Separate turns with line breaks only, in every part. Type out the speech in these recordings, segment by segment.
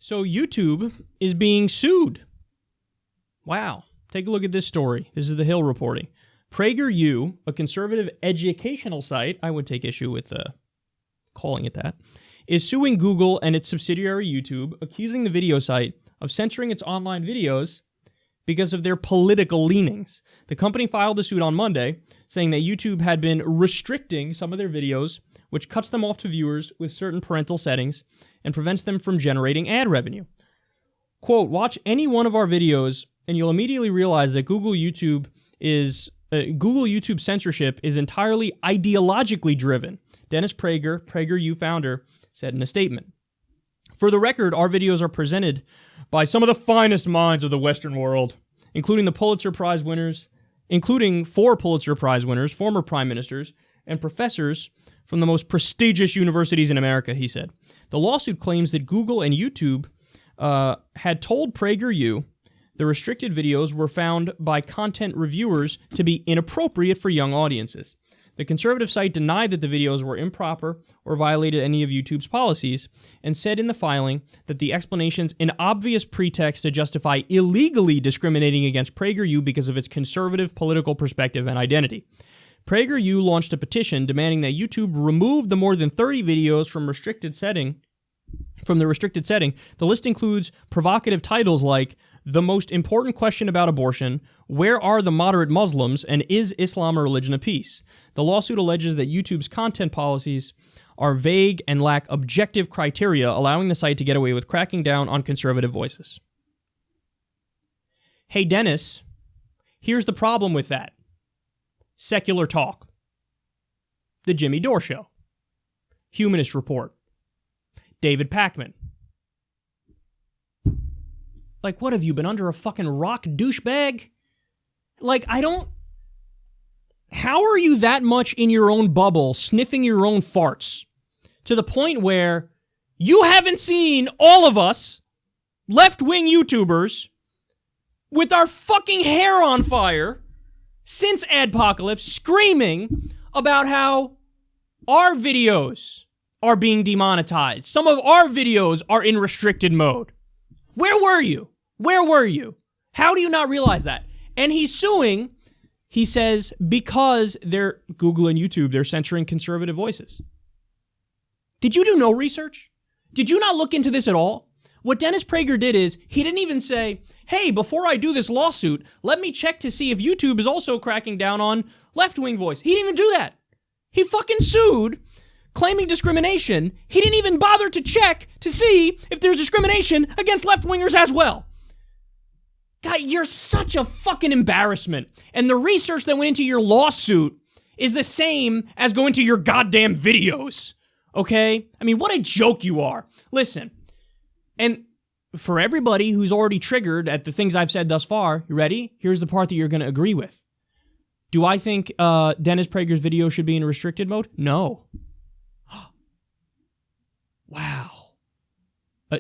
So YouTube is being sued. Wow. Take a look at this story. This is The Hill reporting. PragerU, a conservative educational site, I would take issue with calling it that, is suing Google and its subsidiary YouTube, accusing the video site of censoring its online videos because of their political leanings. The company filed a suit on Monday, saying that YouTube had been restricting some of their videos, which cuts them off to viewers with certain parental settings and prevents them from generating ad revenue. Quote, watch any one of our videos and you'll immediately realize that Google YouTube censorship is entirely ideologically driven, Dennis Prager, PragerU founder, said in a statement. For the record, our videos are presented by some of the finest minds of the Western world, including the Pulitzer Prize winners, including 4 Pulitzer Prize winners, former prime ministers, and professors from the most prestigious universities in America, he said. The lawsuit claims that Google and YouTube had told PragerU the restricted videos were found by content reviewers to be inappropriate for young audiences. The conservative site denied that the videos were improper or violated any of YouTube's policies, and said in the filing that the explanations an obvious pretext to justify illegally discriminating against PragerU because of its conservative political perspective and identity. PragerU launched a petition demanding that YouTube remove the more than 30 videos from the restricted setting. The list includes provocative titles like "The Most Important Question About Abortion," "Where Are the Moderate Muslims?" and "Is Islam a Religion of Peace?" The lawsuit alleges that YouTube's content policies are vague and lack objective criteria, allowing the site to get away with cracking down on conservative voices. Hey, Dennis, here's the problem with that. Secular Talk, The Jimmy Dore Show, Humanist Report, David Pakman. Like, what have you been under a fucking rock, douchebag? Like, how are you that much in your own bubble, sniffing your own farts, to the point where you haven't seen all of us, left-wing YouTubers, with our fucking hair on fire, since Adpocalypse, screaming about how our videos are being demonetized. Some of our videos are in restricted mode. Where were you? Where were you? How do you not realize that? And he's suing, he says, because they're, Google and YouTube, they're censoring conservative voices. Did you do no research? Did you not look into this at all? What Dennis Prager did is, he didn't even say, hey, before I do this lawsuit, let me check to see if YouTube is also cracking down on left-wing voice. He didn't even do that. He fucking sued, claiming discrimination. He didn't even bother to check to see if there's discrimination against left-wingers as well. God, you're such a fucking embarrassment. And the research that went into your lawsuit is the same as going to your goddamn videos. Okay? I mean, what a joke you are. Listen, and for everybody who's already triggered at the things I've said thus far, you ready? Here's the part that you're going to agree with. Do I think Dennis Prager's video should be in restricted mode? No. Wow.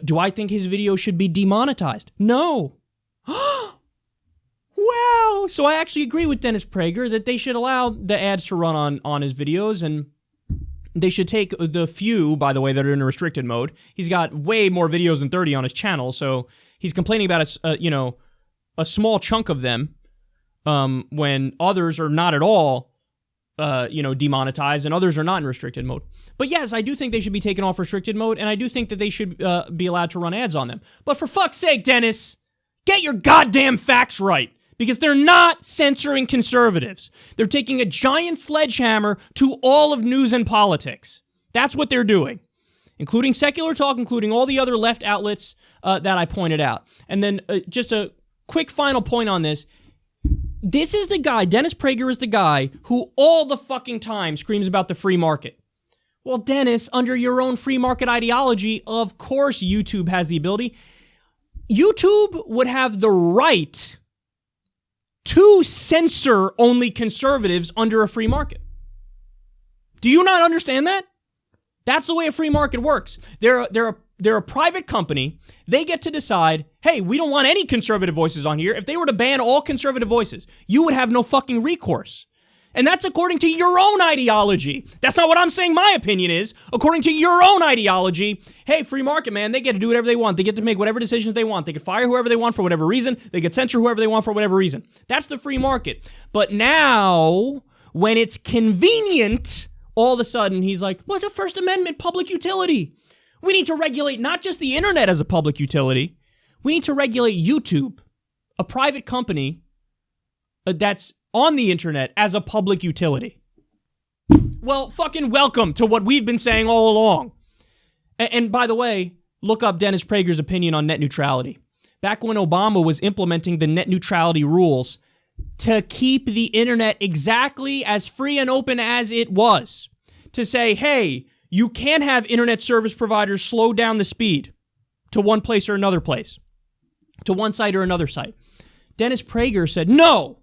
Do I think his video should be demonetized? No. Wow. So I actually agree with Dennis Prager that they should allow the ads to run on his videos, and they should take the few, by the way, that are in restricted mode. He's got way more videos than 30 on his channel, so he's complaining about a small chunk of them when others are not at all demonetized and others are not in restricted mode. But yes, I do think they should be taken off restricted mode, and I do think that they should be allowed to run ads on them. But for fuck's sake, Dennis, get your goddamn facts right, because they're not censoring conservatives. They're taking a giant sledgehammer to all of news and politics. That's what they're doing, including Secular Talk, including all the other left outlets that I pointed out. And then just a quick final point on this. This is the guy, Dennis Prager is the guy who all the fucking time screams about the free market. Well, Dennis, under your own free market ideology, of course YouTube has the ability. YouTube would have the right to censor only conservatives under a free market. Do you not understand that? That's the way a free market works. They're a private company. They get to decide, hey, we don't want any conservative voices on here. If they were to ban all conservative voices, you would have no fucking recourse. And that's according to your own ideology. That's not what I'm saying my opinion is. According to your own ideology, hey, free market, man, they get to do whatever they want. They get to make whatever decisions they want. They can fire whoever they want for whatever reason. They can censor whoever they want for whatever reason. That's the free market. But now, when it's convenient, all of a sudden he's like, well, the First Amendment, public utility. We need to regulate not just the internet as a public utility. We need to regulate YouTube, a private company that's on the internet as a public utility. Well, fucking welcome to what we've been saying all along. And by the way, look up Dennis Prager's opinion on net neutrality. Back when Obama was implementing the net neutrality rules to keep the internet exactly as free and open as it was, to say, hey, you can't have internet service providers slow down the speed to one place or another place, to one site or another site. Dennis Prager said, no,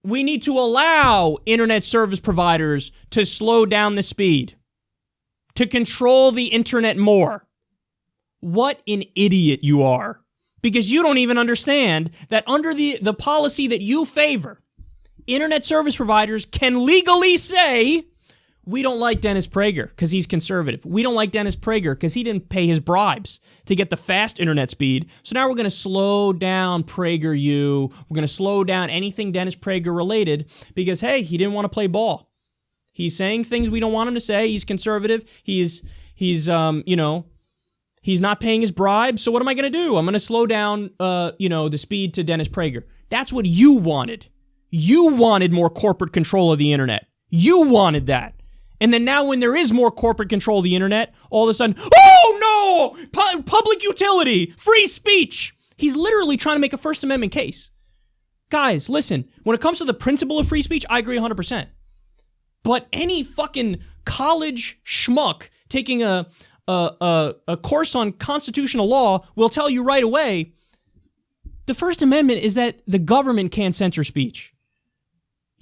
we need to allow internet service providers to slow down the speed, to control the internet more. What an idiot you are. Because you don't even understand that under the policy that you favor, internet service providers can legally say, we don't like Dennis Prager because he's conservative. We don't like Dennis Prager because he didn't pay his bribes to get the fast internet speed. So now we're going to slow down PragerU. We're going to slow down anything Dennis Prager related because, hey, he didn't want to play ball. He's saying things we don't want him to say. He's conservative. He's not paying his bribes. So what am I going to do? I'm going to slow down, the speed to Dennis Prager. That's what you wanted. You wanted more corporate control of the internet. You wanted that. And then now when there is more corporate control of the internet, all of a sudden, oh no, public utility, free speech. He's literally trying to make a First Amendment case. Guys, listen, when it comes to the principle of free speech, I agree 100%. But any fucking college schmuck taking a course on constitutional law will tell you right away, the First Amendment is that the government can't censor speech.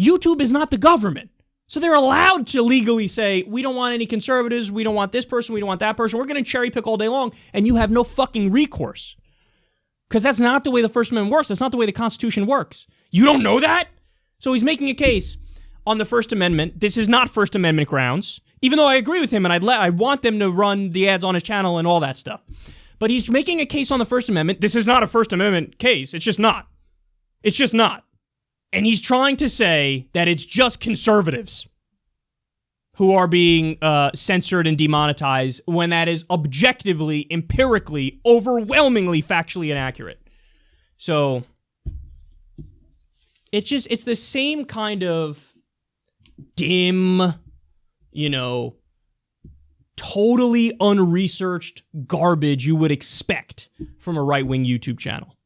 YouTube is not the government. So they're allowed to legally say, we don't want any conservatives, we don't want this person, we don't want that person, we're going to cherry pick all day long, and you have no fucking recourse. Because that's not the way the First Amendment works. That's not the way the Constitution works. You don't know that? So he's making a case on the First Amendment. This is not First Amendment grounds, even though I agree with him, and I want them to run the ads on his channel and all that stuff. But he's making a case on the First Amendment. This is not a First Amendment case. It's just not. It's just not. And he's trying to say that it's just conservatives who are being censored and demonetized when that is objectively, empirically, overwhelmingly factually inaccurate. So it's the same kind of dim, totally unresearched garbage you would expect from a right-wing YouTube channel.